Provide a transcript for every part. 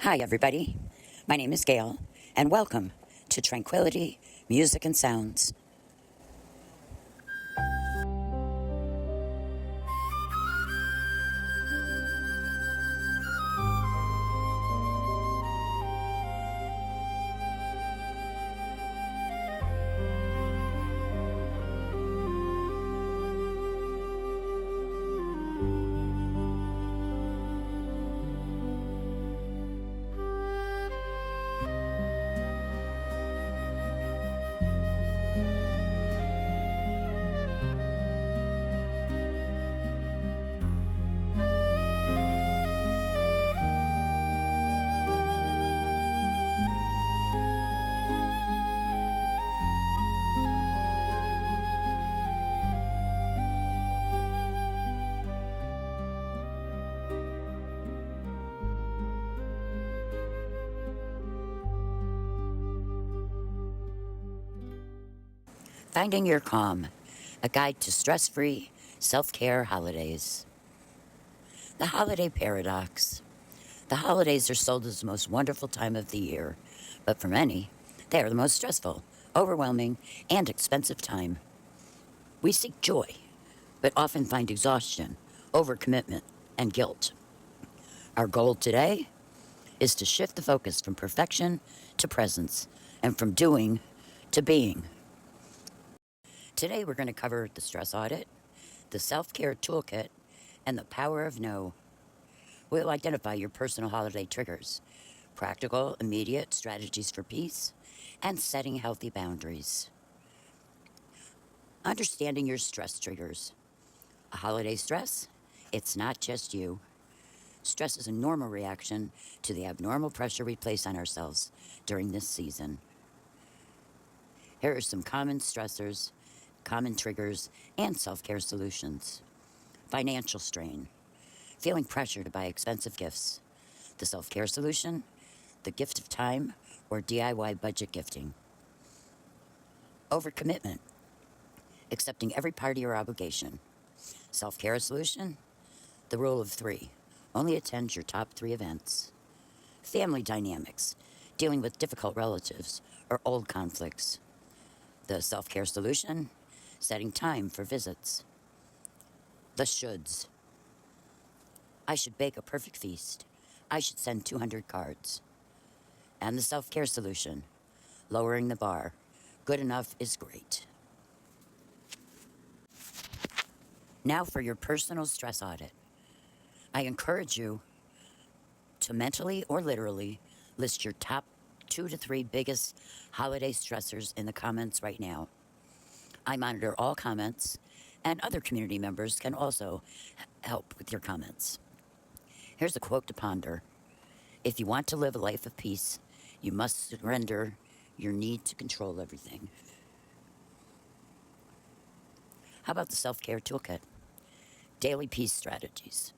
Hi, everybody. My name is Gail, and welcome to Tranquility Music and Sounds. Finding Your Calm, a guide to stress-free self-care holidays. The holiday paradox. The holidays are sold as the most wonderful time of the year, but for many, they are the most stressful, overwhelming, and expensive time. We seek joy, but often find exhaustion, overcommitment, and guilt. Our goal today is to shift the focus from perfection to presence, and from doing to being. Today we're going to cover the stress audit, the self-care toolkit, and the power of no. We'll identify your personal holiday triggers, practical, immediate strategies for peace, and setting healthy boundaries. Understanding your stress triggers. A holiday stress? It's not just you. Stress is a normal reaction to the abnormal pressure we place on ourselves during this season. Here are some common stressors, common triggers, and self-care solutions. Financial strain. Feeling pressure to buy expensive gifts. The self-care solution, the gift of time or DIY budget gifting. Overcommitment. Accepting every part of your obligation. Self-care solution, the rule of 3. Only attend your top 3 events. Family dynamics. Dealing with difficult relatives or old conflicts. The self-care solution, setting time for visits. The shoulds. I should bake a perfect feast. I should send 200 cards. And the self-care solution, lowering the bar. Good enough is great. Now for your personal stress audit. I encourage you to mentally or literally list your top 2 to 3 biggest holiday stressors in the comments right now. I monitor all comments, and other community members can also help with your comments. Here's a quote to ponder. If you want to live a life of peace, you must surrender your need to control everything. How about the self-care toolkit? Daily peace strategies.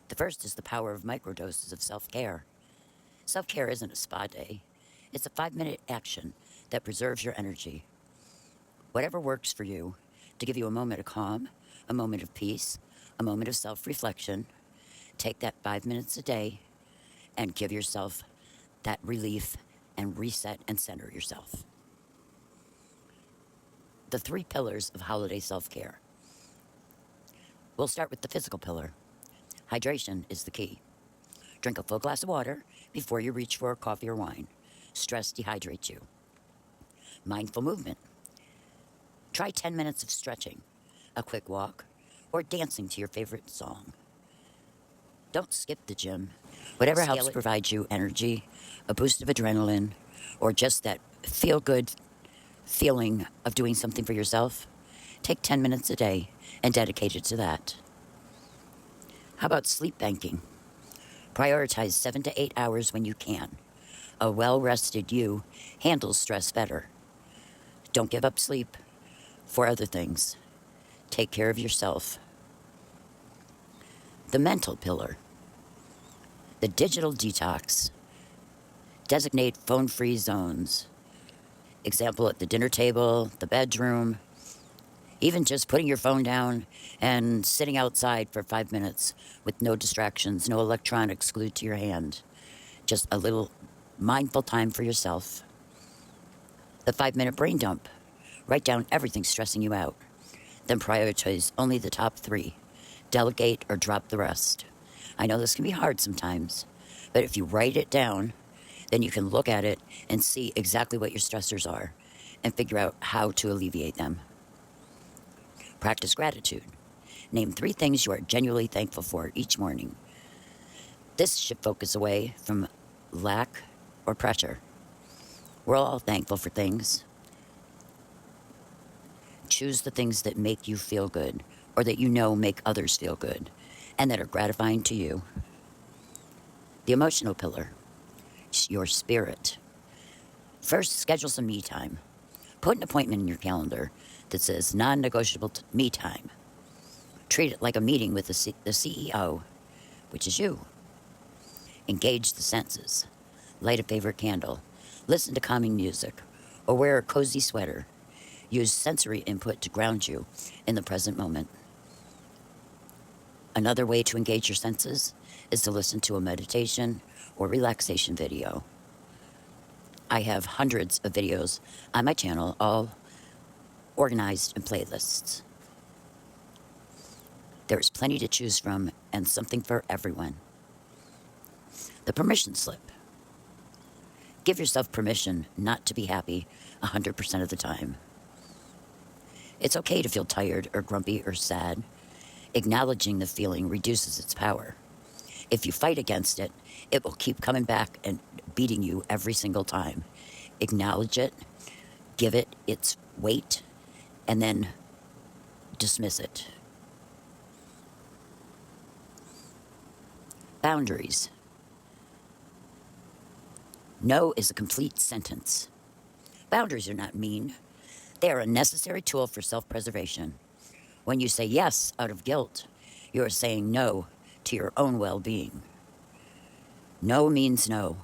The first is the power of microdoses of self-care. Self-care isn't a spa day. It's a 5-minute action that preserves your energy. Whatever works for you to give you a moment of calm, a moment of peace, a moment of self-reflection. Take that 5 minutes a day and give yourself that relief and reset and center yourself. The 3 pillars of holiday self-care. We'll start with the physical pillar. Hydration is the key. Drink a full glass of water before you reach for a coffee or wine. Stress dehydrates you. Mindful movement. Try 10 minutes of stretching, a quick walk, or dancing to your favorite song. Don't skip the gym. Whatever helps provide you energy, a boost of adrenaline, or just that feel-good feeling of doing something for yourself, take 10 minutes a day and dedicate it to that. How about sleep banking? Prioritize 7 to 8 hours when you can. A well-rested you handles stress better. Don't give up sleep for other things. Take care of yourself. The mental pillar. The digital detox. Designate phone-free zones. Example at the dinner table, the bedroom, even just putting your phone down and sitting outside for 5 minutes with no distractions, no electronics glued to your hand. Just a little mindful time for yourself. The 5-minute brain dump. Write down everything stressing you out. Then prioritize only the top 3. Delegate or drop the rest. I know this can be hard sometimes, but if you write it down, then you can look at it and see exactly what your stressors are and figure out how to alleviate them. Practice gratitude. Name 3 things you are genuinely thankful for each morning. This should focus away from lack or pressure. We're all thankful for things. Choose the things that make you feel good or that you know make others feel good and that are gratifying to you. The emotional pillar. Your spirit. First, schedule some me time. Put an appointment in your calendar that says non-negotiable me time. Treat it like a meeting with the CEO, which is you. Engage the senses. Light a favorite candle. Listen to calming music or wear a cozy sweater. Use sensory input to ground you in the present moment. Another way to engage your senses is to listen to a meditation or relaxation video. I have hundreds of videos on my channel, all organized in playlists. There is plenty to choose from and something for everyone. The permission slip. Give yourself permission not to be happy 100% of the time. It's okay to feel tired or grumpy or sad. Acknowledging the feeling reduces its power. If you fight against it, it will keep coming back and beating you every single time. Acknowledge it, give it its weight, and then dismiss it. Boundaries. No is a complete sentence. Boundaries are not mean. They are a necessary tool for self-preservation. When you say yes out of guilt, you are saying no to your own well-being. No means no.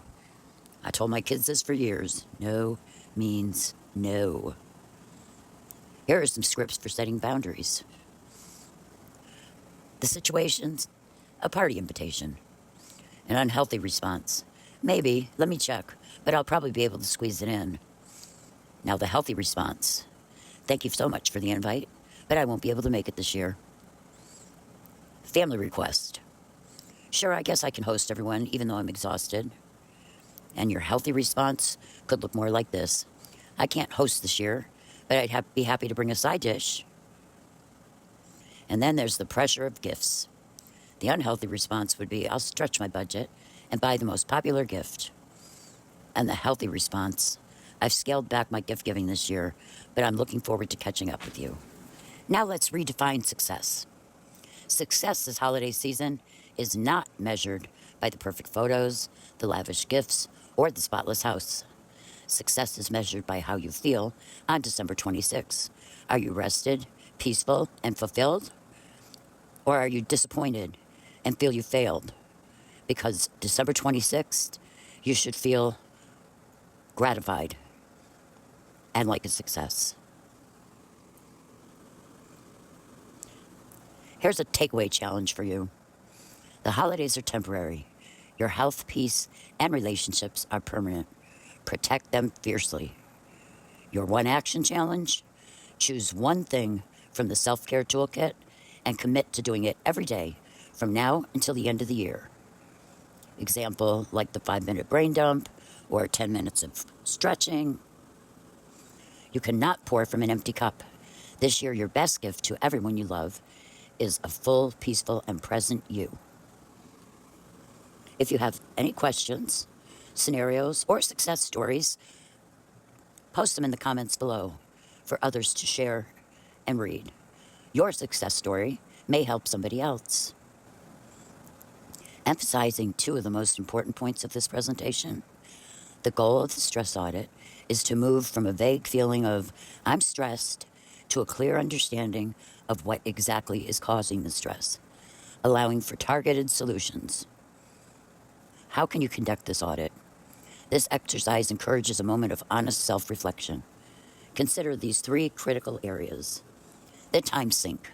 I told my kids this for years. No means no. Here are some scripts for setting boundaries. The situation's a party invitation. An unhealthy response. Maybe, let me check, but I'll probably be able to squeeze it in. Now the healthy response. Thank you so much for the invite, but I won't be able to make it this year. Family request. Sure, I guess I can host everyone, even though I'm exhausted. And your healthy response could look more like this. I can't host this year, but I'd be happy to bring a side dish. And then there's the pressure of gifts. The unhealthy response would be, I'll stretch my budget and buy the most popular gift. And the healthy response, I've scaled back my gift giving this year, but I'm looking forward to catching up with you. Now let's redefine success. Success this holiday season is not measured by the perfect photos, the lavish gifts, or the spotless house. Success is measured by how you feel on December 26th. Are you rested, peaceful, and fulfilled? Or are you disappointed and feel you failed? Because December 26th, you should feel gratified and like a success. Here's a takeaway challenge for you. The holidays are temporary. Your health, peace, and relationships are permanent. Protect them fiercely. Your one action challenge? Choose one thing from the self-care toolkit and commit to doing it every day from now until the end of the year. Example, like the 5-minute brain dump or 10 minutes of stretching. You cannot pour from an empty cup. This year, your best gift to everyone you love is a full, peaceful, and present you. If you have any questions, scenarios, or success stories, post them in the comments below for others to share and read. Your success story may help somebody else. Emphasizing 2 of the most important points of this presentation. The goal of the stress audit is to move from a vague feeling of, I'm stressed, to a clear understanding of what exactly is causing the stress, allowing for targeted solutions. How can you conduct this audit? This exercise encourages a moment of honest self-reflection. Consider these 3 critical areas. The time sink.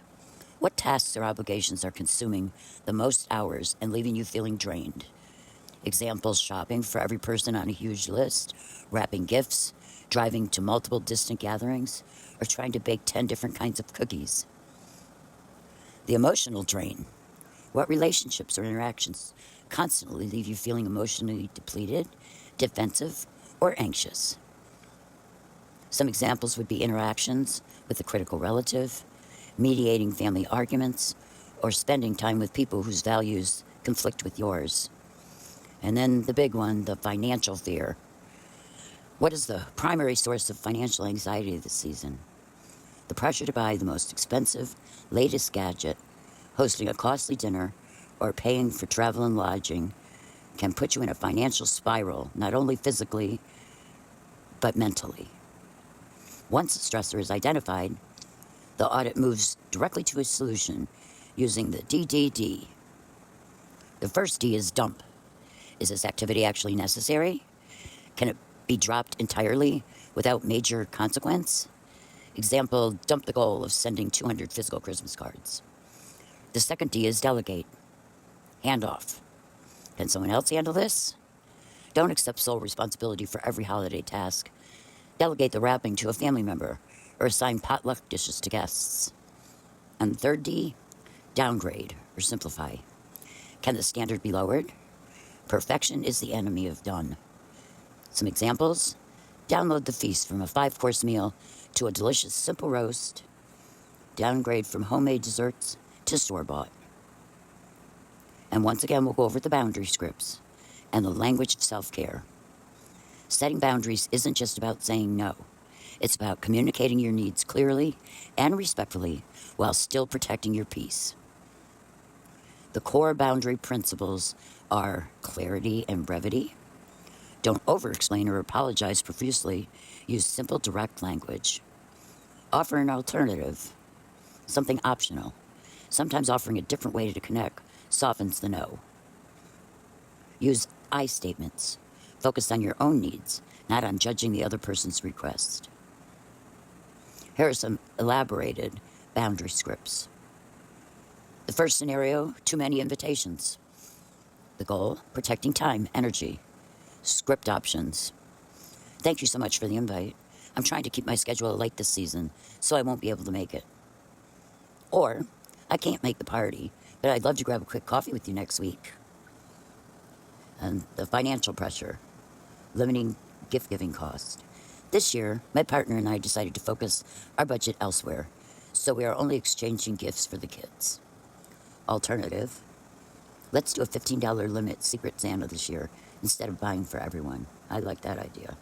What tasks or obligations are consuming the most hours and leaving you feeling drained? Examples: shopping for every person on a huge list, wrapping gifts, driving to multiple distant gatherings, or trying to bake 10 different kinds of cookies. The emotional drain. What relationships or interactions constantly leave you feeling emotionally depleted, defensive, or anxious? Some examples would be interactions with a critical relative, mediating family arguments, or spending time with people whose values conflict with yours. And then the big one, the financial fear. What is the primary source of financial anxiety this season? The pressure to buy the most expensive, latest gadget, hosting a costly dinner, or paying for travel and lodging can put you in a financial spiral, not only physically, but mentally. Once a stressor is identified, the audit moves directly to a solution using the DDD. The first D is dump. Is this activity actually necessary? Can it be dropped entirely without major consequence? Example, dump the goal of sending 200 physical Christmas cards. The second D is delegate. Hand off. Can someone else handle this? Don't accept sole responsibility for every holiday task. Delegate the wrapping to a family member or assign potluck dishes to guests. And third D, downgrade or simplify. Can the standard be lowered? Perfection is the enemy of done. Some examples: download the feast from a 5-course meal to a delicious simple roast. Downgrade from homemade desserts to store-bought. And once again, we'll go over the boundary scripts and the language of self-care. Setting boundaries isn't just about saying no. It's about communicating your needs clearly and respectfully while still protecting your peace. The core boundary principles are clarity and brevity. Don't over-explain or apologize profusely. Use simple, direct language. Offer an alternative, something optional. Sometimes offering a different way to connect softens the no. Use I statements. Focus on your own needs, not on judging the other person's request. Here are some elaborated boundary scripts. The first scenario: too many invitations. The goal: protecting time, energy. Script options: thank you so much for the invite. I'm trying to keep my schedule light this season, so I won't be able to make it. Or, I can't make the party, but I'd love to grab a quick coffee with you next week. And the financial pressure: limiting gift-giving cost. This year, my partner and I decided to focus our budget elsewhere, so we are only exchanging gifts for the kids. Alternative: let's do a $15 limit Secret Santa this year instead of buying for everyone. I like that idea.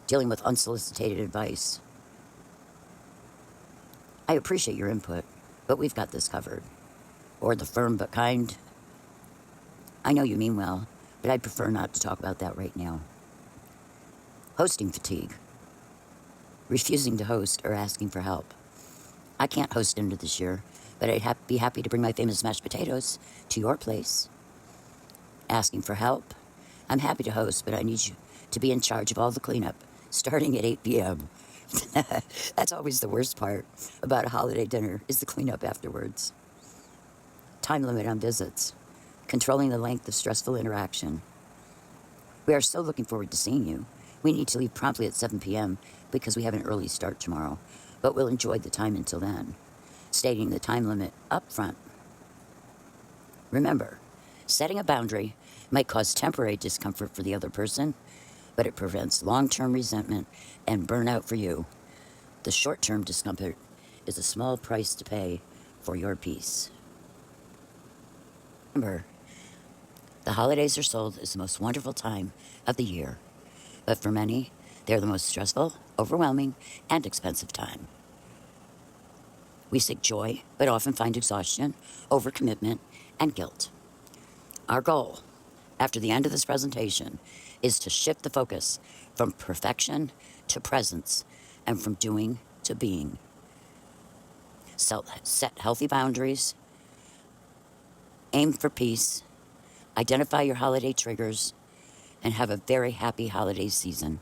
Dealing with unsolicited advice. I appreciate your input, but we've got this covered. Or the firm but kind: I know you mean well, but I'd prefer not to talk about that right now. Hosting fatigue. Refusing to host or asking for help. I can't host dinner this year, but I'd be happy to bring my famous mashed potatoes to your place. Asking for help. I'm happy to host, but I need you to be in charge of all the cleanup, starting at 8 p.m. That's always the worst part about a holiday dinner, is the cleanup afterwards. Time limit on visits. Controlling the length of stressful interaction. We are so looking forward to seeing you. We need to leave promptly at 7 p.m. because we have an early start tomorrow, but we'll enjoy the time until then. Stating the time limit up front. Remember, setting a boundary might cause temporary discomfort for the other person, but it prevents long-term resentment and burnout for you. The short-term discomfort is a small price to pay for your peace. Remember, the holidays are sold as the most wonderful time of the year, but for many, they're the most stressful, overwhelming, and expensive time. We seek joy, but often find exhaustion, overcommitment, and guilt. Our goal, after the end of this presentation, is to shift the focus from perfection to presence and from doing to being. Set healthy boundaries, aim for peace, identify your holiday triggers, and have a very happy holiday season.